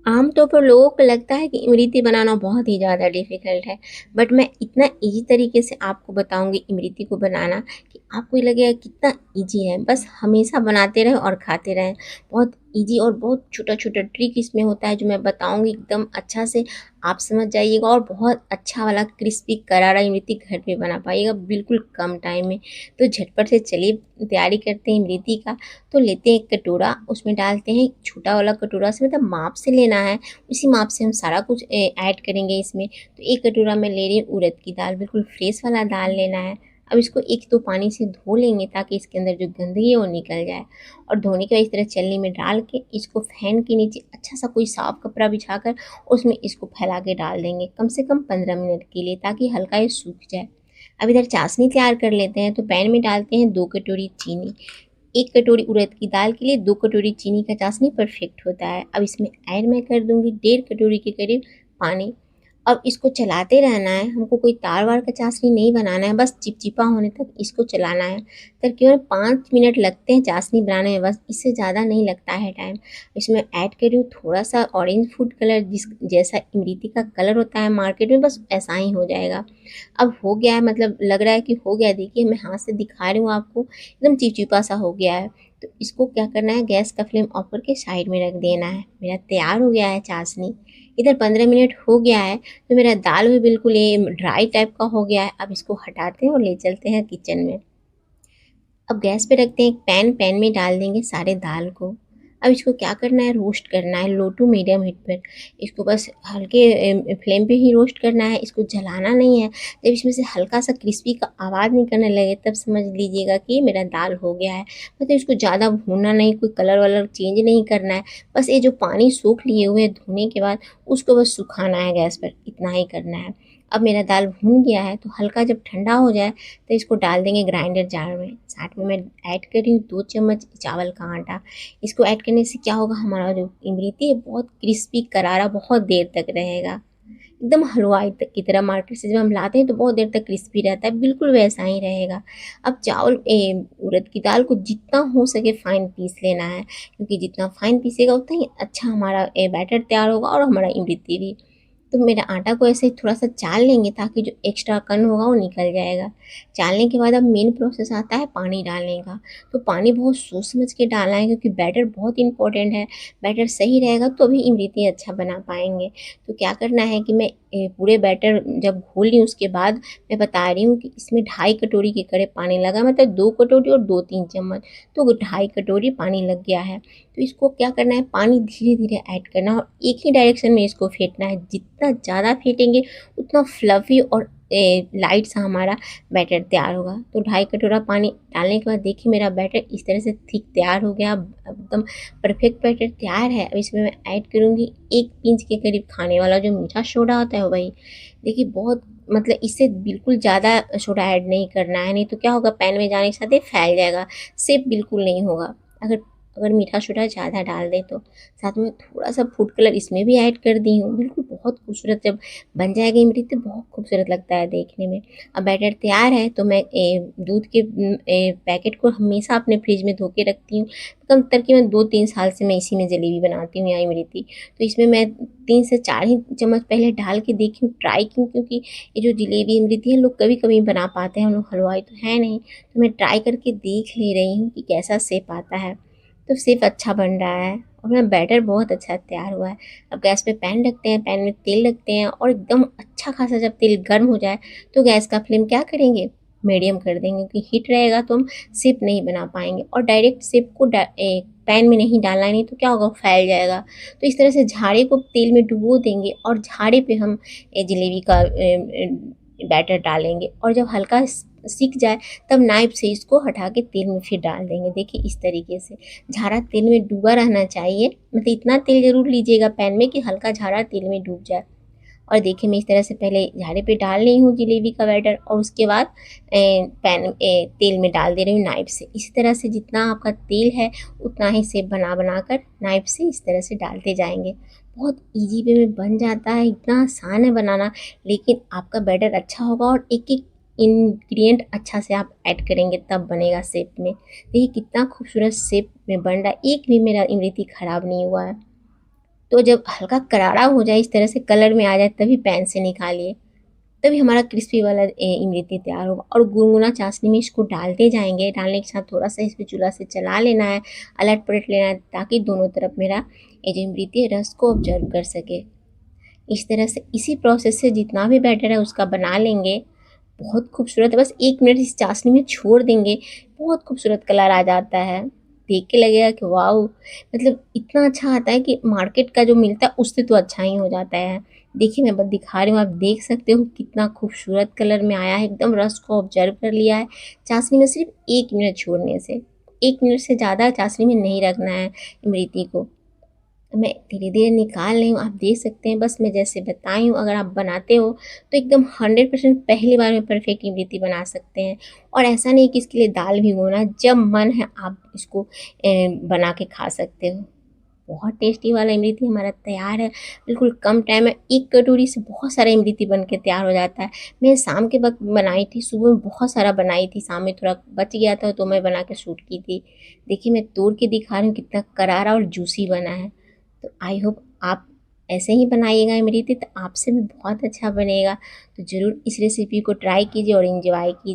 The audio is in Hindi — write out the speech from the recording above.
आमतौर पर लोगों को लगता है कि इमरती बनाना बहुत ही ज़्यादा डिफ़िकल्ट है, बट मैं इतना ईज़ी तरीके से आपको बताऊँगी इमरती को बनाना कि आपको ये लगेगा कितना ईज़ी है। बस हमेशा बनाते रहें और खाते रहें। बहुत ईज़ी और बहुत छोटा-छोटा ट्रिक इसमें होता है जो मैं बताऊँगी, एकदम अच्छा से आप समझ जाइएगा और बहुत अच्छा वाला क्रिस्पी करारा इमरती घर पे बना पाइएगा बिल्कुल कम टाइम में। तो झटपट से चलिए तैयारी करते हैं इमरती का। तो लेते हैं एक कटोरा, उसमें डालते हैं, एक छोटा वाला कटोरा से मतलब माप से लेना है, उसी माप से हम सारा कुछ ऐड करेंगे इसमें। तो एक कटोरा मैं ले रही हूँ उड़द की दाल, बिल्कुल फ्रेश वाला दाल लेना है। अब इसको 1-2 पानी से धो लेंगे ताकि इसके अंदर जो गंदगी है वो निकल जाए, और धोने के बाद इस तरह छलनी में डाल के इसको फैन के नीचे अच्छा सा कोई साफ कपड़ा बिछाकर उसमें इसको फैला के डाल देंगे कम से कम 15 मिनट के लिए, ताकि हल्का ये सूख जाए। अब इधर चाशनी तैयार कर लेते हैं। तो पैन में डालते हैं 2 कटोरी चीनी। 1 कटोरी उड़द की दाल के लिए 2 कटोरी चीनी का चाशनी परफेक्ट होता है। अब इसमें ऐड मैं कर दूँगी 1.5 कटोरी के करीब पानी। अब इसको चलाते रहना है, हमको कोई तार-वार का चाशनी नहीं बनाना है, बस चिपचिपा होने तक इसको चलाना है। तकरीबन 5 मिनट लगते हैं चाशनी बनाने में बस, इससे ज़्यादा नहीं लगता है टाइम। इसमें ऐड कर रही हूँ थोड़ा-सा ऑरेंज फूड कलर, जिस जैसा इमरती का कलर होता है मार्केट में, बस ऐसा ही हो जाएगा। अब हो गया है, मतलब लग रहा है कि हो गया, देखिए मैं हाथ से दिखा रही हूँ आपको, एकदम चिपचिपा सा हो गया है। तो इसको क्या करना है, गैस का फ्लेम ऑफ करके साइड में रख देना है। मेरा तैयार हो गया है चाशनी। इधर 15 मिनट हो गया है, तो मेरा दाल भी बिल्कुल ये ड्राई टाइप का हो गया है। अब इसको हटाते हैं और ले चलते हैं किचन में। अब गैस पे रखते हैं एक पैन, पैन में डाल देंगे सारे दाल को। अब इसको क्या करना है, रोस्ट करना है लो टू मीडियम हीट पर। इसको बस हल्के फ्लेम पे ही रोस्ट करना है, इसको जलाना नहीं है। जब इसमें से हल्का सा क्रिस्पी का आवाज़ निकलने लगे तब समझ लीजिएगा कि मेरा दाल हो गया है। मतलब इसको ज़्यादा भूनना नहीं, कोई कलर वलर चेंज नहीं करना है। बस ये जो पानी सोख लिए हुए हैं धोने के बाद, उसको बस सुखाना है गैस पर, इतना ही करना है। अब मेरा दाल भून गया है, तो हल्का जब ठंडा हो जाए तो इसको डाल देंगे ग्राइंडर जार में। साथ में मैं ऐड कर रही हूँ 2 चम्मच चावल का आटा। इसको ऐड करने से क्या होगा, हमारा जो इमरती है बहुत क्रिस्पी करारा बहुत देर तक रहेगा। एकदम हलवाई की तरह मार्केट से जब हम लाते हैं तो बहुत देर तक क्रिस्पी रहता है, बिल्कुल वैसा ही रहेगा। अब उड़द की दाल को जितना हो सके फाइन पीस लेना है, क्योंकि जितना फाइन पीसेगा उतना ही अच्छा हमारा बैटर तैयार होगा और हमारा इमरती भी। तो मेरा आटा को ऐसे ही थोड़ा-सा चाल लेंगे ताकि जो एक्स्ट्रा कण होगा वो निकल जाएगा। चालने के बाद अब मेन प्रोसेस आता है पानी डालने का। तो पानी बहुत सोच समझ के डालना है, क्योंकि बैटर बहुत इम्पोर्टेंट है। बैटर सही रहेगा तो भी इमरती अच्छा बना पाएँगे। तो क्या करना है कि मैं पूरे बैटर जब घोल ली उसके बाद मैं बता रही हूँ कि इसमें 2.5 कटोरी के करीब पानी लगा, मतलब 2 कटोरी और 2-3 चम्मच, तो 2.5 कटोरी पानी लग गया है। तो इसको क्या करना है, पानी धीरे-धीरे ऐड करना है और एक ही डायरेक्शन में इसको फेंटना है। जितना ज़्यादा फेंटेंगे उतना फ्लफ़ी और लाइट सा हमारा बैटर तैयार होगा। तो 2.5 कटोरा पानी डालने के बाद देखिए मेरा बैटर इस तरह से थिक तैयार हो गया। अब एकदम परफेक्ट बैटर तैयार है। अब इसमें मैं ऐड करूँगी 1 पिंच के करीब खाने वाला जो मीठा सोडा होता है वही। देखिए बहुत, मतलब इससे बिल्कुल ज़्यादा सोडा ऐड नहीं करना है, नहीं तो क्या होगा, पैन में जाने के साथ ये फैल जाएगा, शेप बिल्कुल नहीं होगा। अगर अगर मीठा सोडा ज़्यादा डाल दें तो। साथ में थोड़ा-सा फूड कलर इसमें भी ऐड कर दी हूँ। बिल्कुल बहुत खूबसूरत जब बन जाएगा इमरती, बहुत खूबसूरत लगता है देखने में। अब बैटर तैयार है तो मैं दूध के पैकेट को हमेशा अपने फ्रिज में धो के रखती हूँ। कम तकरीबन 2-3 साल से मैं इसी में जलेबी बनाती हूँ या इमरती। तो इसमें मैं 3 से 4 ही चम्मच पहले डाल के देखी हूँ, ट्राई की हूँ, क्योंकि ये जो जलेबी इमरती है लोग कभी-कभी बना पाते हैं, हम लोग हलवाई तो हैं नहीं। तो मैं ट्राई करके देख ले रही हूँ कि कैसा शेप आता है। तो शेप अच्छा बन रहा है और मेरा बैटर बहुत अच्छा तैयार हुआ है। अब गैस पे पैन रखते हैं, पैन में तेल रखते हैं और एकदम अच्छा खासा जब तेल गर्म हो जाए तो गैस का फ्लेम क्या करेंगे, मीडियम कर देंगे, क्योंकि हीट रहेगा तो हम शेप नहीं बना पाएँगे और डायरेक्ट शेप को पैन में नहीं डालना है, नहीं तो क्या होगा, फैल जाएगा। तो इस तरह से झाड़े को तेल में डुबो देंगे और झाड़े पे हम जलेबी का बैटर डालेंगे और जब हल्का सिक जाए तब नाइफ से इसको हटा के तेल में फिर डाल देंगे। देखिए इस तरीके से झाड़ा तेल में डूबा रहना चाहिए, मतलब इतना तेल ज़रूर लीजिएगा पैन में कि हल्का झाड़ा तेल में डूब जाए। और देखिए मैं इस तरह से पहले झाड़े पे डाल रही हूँ जलेबी का बैटर और उसके बाद तेल में डाल दे रही हूँ नाइफ से। इसी तरह से जितना आपका तेल है उतना ही शेप बना कर नाइफ से इस तरह से डालते जाएँगे। बहुत ईज़ी वे में बन जाता है, इतना आसान है बनाना, लेकिन आपका बैटर अच्छा होगा और एक-एक इंग्रीडिएंट अच्छा से आप ऐड करेंगे तब बनेगा शेप में। देखिए कितना खूबसूरत शेप में बन रहा है, एक भी मेरा इमरती खराब नहीं हुआ है। तो जब हल्का करारा हो जाए, इस तरह से कलर में आ जाए, तभी पैन से निकालिए। तभी हमारा क्रिस्पी वाला इमरती तैयार होगा। और गुनगुना चाशनी में इसको डालते जाएंगे। डालने के साथ थोड़ा सा इसमें चूल्हा से चला लेना है, अलट पलट लेना है, ताकि दोनों तरफ मेरा ये जो इमरती है रस को ऑब्जर्व कर सके। इस तरह से इसी प्रोसेस से जितना भी बैटर है उसका बना लेंगे। बहुत खूबसूरत है, बस 1 मिनट इस चाशनी में छोड़ देंगे, बहुत खूबसूरत कलर आ जाता है। देख के लगेगा कि वाओ! मतलब इतना अच्छा आता है कि मार्केट का जो मिलता है उससे तो अच्छा ही हो जाता है। देखिए मैं बस दिखा रही हूँ, आप देख सकते हो कितना खूबसूरत कलर में आया है, एकदम रस को ऑब्जर्व कर लिया है चाशनी में सिर्फ़ 1 मिनट छोड़ने से। 1 मिनट से ज़्यादा चाशनी में नहीं रखना है इमरती को। मैं धीरे-धीरे निकाल रही हूँ, आप देख सकते हैं। बस मैं जैसे बताई हूँ, अगर आप बनाते हो तो एकदम 100% पहली बार में परफेक्ट इमरती बना सकते हैं। और ऐसा नहीं कि इसके लिए दाल भिगोना है, जब मन है आप इसको बना के खा सकते हो। बहुत टेस्टी वाला इमरती हमारा तैयार है, बिल्कुल कम टाइम में 1 कटोरी से बहुत सारा इमरती बन के तैयार हो जाता है। मैं शाम के वक़्त बनाई थी, सुबह में बहुत सारा बनाई थी, शाम में थोड़ा बच गया था तो मैं बना के शूट की थी। देखिए मैं तोड़ के दिखा रही हूँ कितना करारा और जूसी बना है। तो आई होप आप ऐसे ही बनाइएगा इमरती, तो आपसे भी बहुत अच्छा बनेगा। तो ज़रूर इस रेसिपी को ट्राई कीजिए और एंजॉय कीजिए।